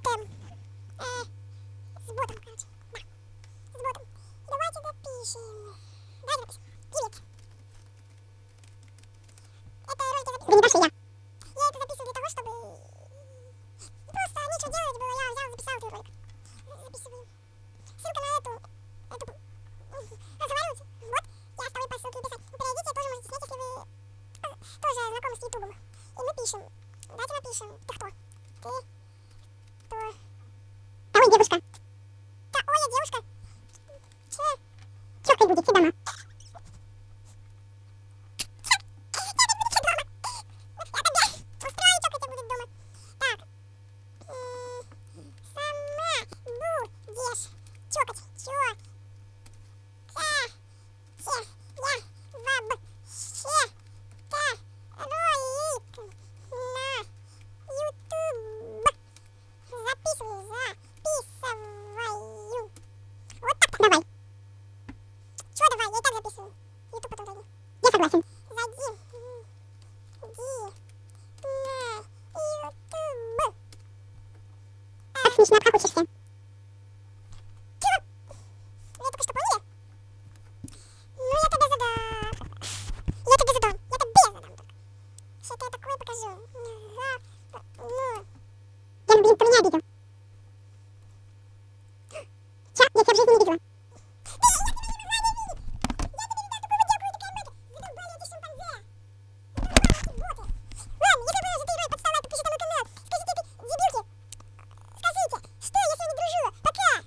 Это с ботом, короче. Да, с ботом. Давайте допишем. Давайте допишем. Привет. Это ролики записываю. Вы не пошли, я. Я это записываю для того, чтобы... Просто нечего делать было, я взял, записал этот ролик. Записываю. Ссылка на эту разговаривать. Вот, я оставлю по ссылке написать. Перейдите, тоже можете снять, если вы тоже знакомы с Ютубом. И напишем. Давайте напишем. Ты кто? Ты кто? А ой, девушка. Да, Оля, девушка. Че? Чё, как будете дома?